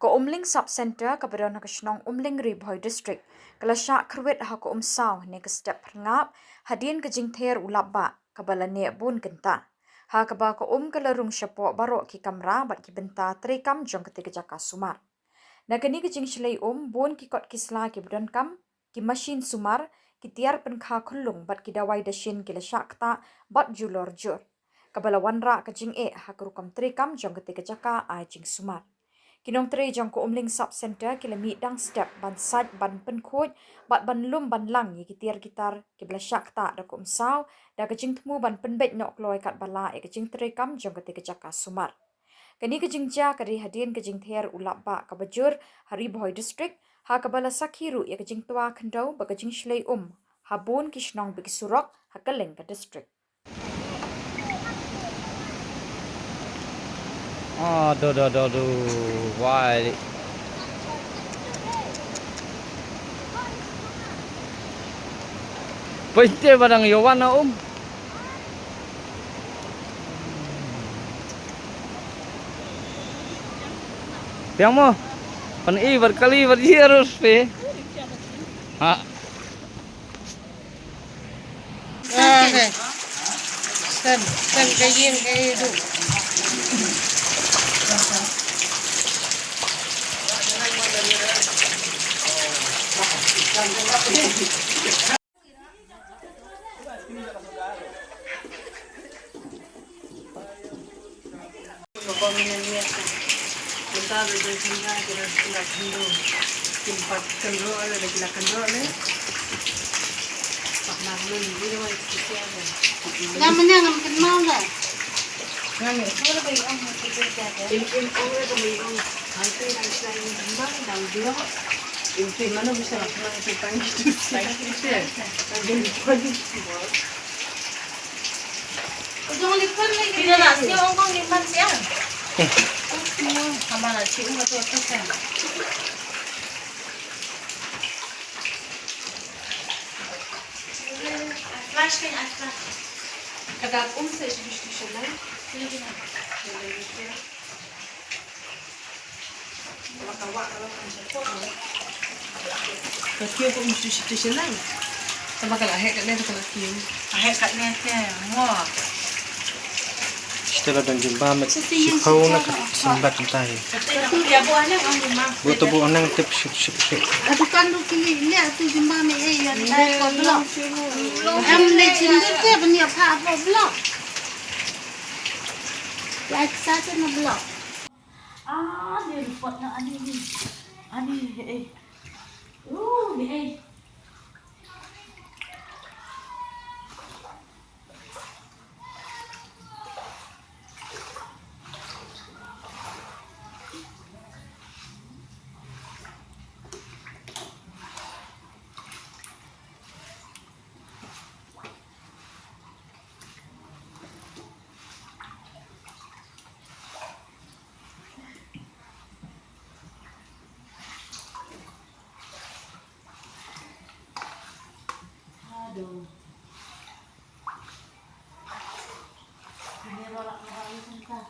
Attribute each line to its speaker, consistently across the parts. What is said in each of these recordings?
Speaker 1: Ko Umling sub-center kabaron ha Shillong Umling Ribhoy district. Kalasya Khyrwit ha ko Umsaw ne ka step ngap hadin ka jingther ulaba kabala ne bun genta. Ha kaba ko kalarung syapo baro ki kamra bat ki benta trekam jong ketika jaka sumar. Nagani ka jing shlai bun ki kot kisla ki budan kam ki Mashin sumar ki tiar penkha khulung bat ki dawai dashin ki lasya kta bat Julor jur. Kabala wanra ka jing ha kerukam trekam jong ketika jaka ai jing sumar. Kinong tre jong ko Umling sub center kilami dang step ban sat ban penkhoj bat ban lum ban lang yi kitir gitar ki blasyak ta da ko Umsaw da ka jing tmu ban penbet nok loi kat bala e ka jing tre kam jong ka te ka sumar. Kani ka jing ja ka ri hadin ka jing ther ulap ba ka bajur hari boy district ha ka bala sakhiru ya ka jing twa khandau ba ka jing shlei habun ki shnong bi surok ha ka leng ka district.
Speaker 2: Aduh, why? Pwede barang yawan na Tiang mo, berkali harus pe. Ha.
Speaker 3: Okay. Sen kayin kayak itu. Namanya nggak makan mau nggak? Nggak. Kalau bagi orang itu berjaga. Ini orang itu bagi orang. Nanti selain kembang dan dua. Ini mana bisa lakukan itu pagi itu. Pagi itu. Jangan lipat lagi. Tidak nasi orang lipat siang. Sama nasi enggak tuh siang. Flash kan asal. Kadang Umsaw itu Shillong. Kalau kawak kalau konseptor. Kau kau mesti Shillong. Sama kalau hek kat ni tu kalau kau. Hek kat ni wah.
Speaker 2: Setelah dan jumpa met sipau nak sembat entai.
Speaker 3: Ya buahnya orang rumah.
Speaker 2: Buat bu onang tip ship.
Speaker 3: Aduh kan tu kini ni tu jumpa ni yang dah blok. Ni cinta tu benda apa blok. Ya saja nak blok. Dia report nak ani ni. Ni Aduh. Ini rolak sengkak.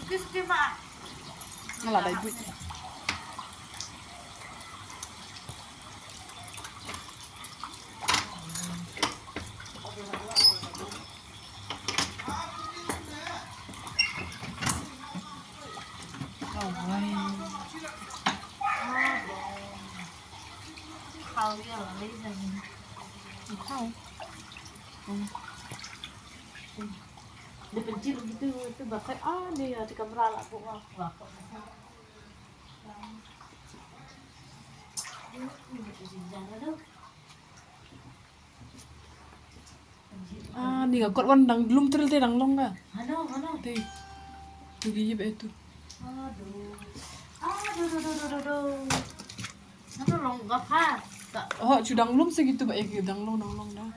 Speaker 3: Suka Pak.
Speaker 4: Malah ada ibu.
Speaker 3: Khâu với là lấy ra
Speaker 4: Khâu.
Speaker 3: Dia pencil gitu itu bakal dia di kamera lah bu wah.
Speaker 4: Ni kot wan dang belum teril te dang long ka.
Speaker 3: Ano.
Speaker 4: Te. Tu gigi ba itu.
Speaker 3: Aduh. Ano long gapa?
Speaker 4: Oh, cudang belum segitu ba dang long dah.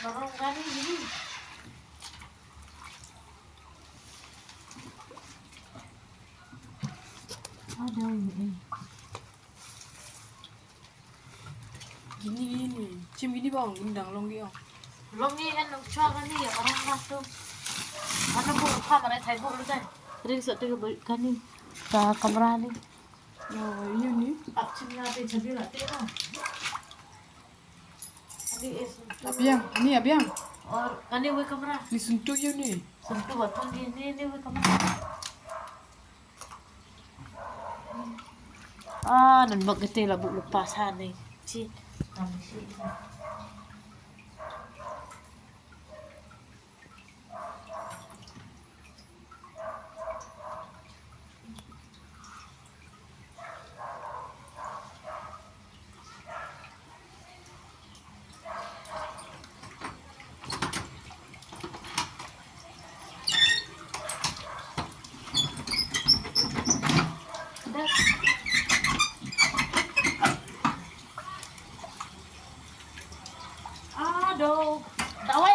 Speaker 3: Lorong kan ini. Aduh.
Speaker 4: Gini. Cim gini bang, gini danglong dia.
Speaker 3: Long ni kan cho kan ni orang masuk. Mana bu kamera thay bu lu kan. Ring sợ tôi bị cái ni. Cả camera ni.
Speaker 4: Ya, iya ni.
Speaker 3: Up chim na pe jadi lah tu. Ini es.
Speaker 4: Abiang, ni abiang.
Speaker 3: Or kan ni we kamera.
Speaker 4: Ni sentuh ya ni.
Speaker 3: Sentuh betul ni we kamera. Ah, nan bagete lah bu lepas ni. Ci. Mashin. Aduh, dawai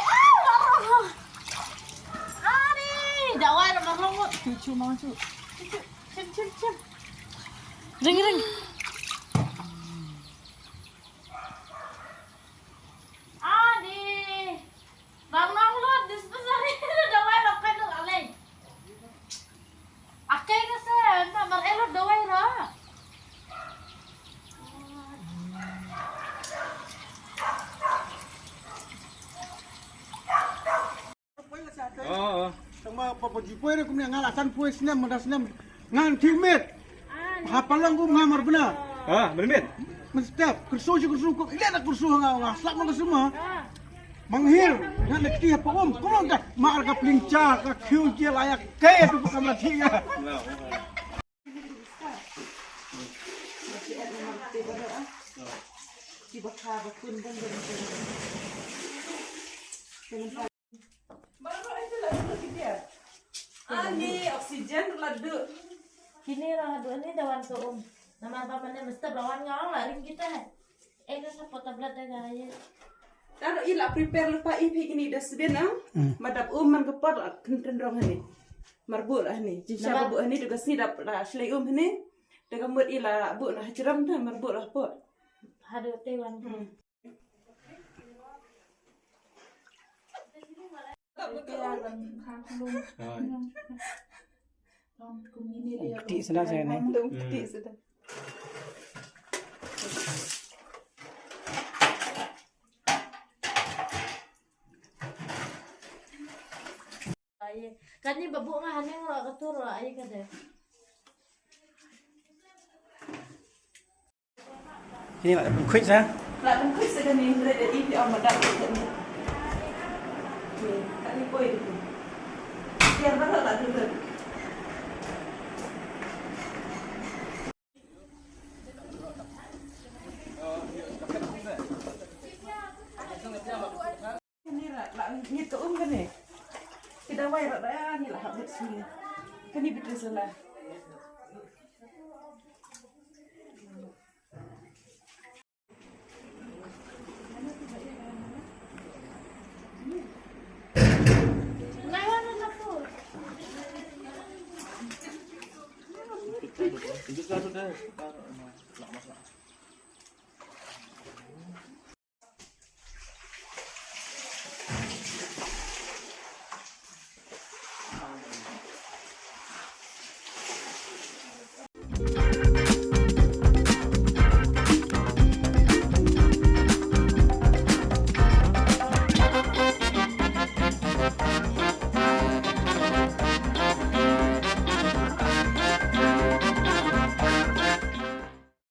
Speaker 3: ni, dawai nak melongot.
Speaker 4: Cucu masuk.
Speaker 3: Cim. Ring. Adi, bang nonglut di sebesar ini dawai makan tu alai. Akai kesan, tak berelok dawai lah.
Speaker 2: Oo.
Speaker 5: Sama papajipoy na kung ngalasan po sinam madas nam ngan timet. Hapalang ko ngamar benar.
Speaker 2: Benar.
Speaker 5: Mesti kursu ko ile na kursu nga slap mo semua. Manghir ngan lekti apa kumong ka maar ka plincha ka khyu layak kay tu ka matiga.
Speaker 6: Ani oksigen ladu.
Speaker 3: Kini lah dua ni dawan ke Nama bapaknya mesti lawan ngawang lah ring kita. Kan apa tablet dah ya.
Speaker 6: Taruh ila prepare lupa ipi ini dah sebenang. Madap man kepot kenten rong ni. Marbul lah ni. Jika bu ni juga sidap lah selai ni. Dengan mud ila bu lah ceram dah marbul lah pot.
Speaker 3: Hadu tewan.
Speaker 2: Kecil sudah saya ni.
Speaker 6: Kecil sudah.
Speaker 3: Kan ni babu ngah ni ngah ketur lah ayah kata.
Speaker 2: Ini lah quick sah.
Speaker 6: Lah tengkui sudah ni berada ipi madap ni. Kali koi tu. Biar berapa tak dulu. Ni lah ni tu kan ni. Kita wai rak ni lah habis sini. Kan ni betul salah.
Speaker 2: Sudah.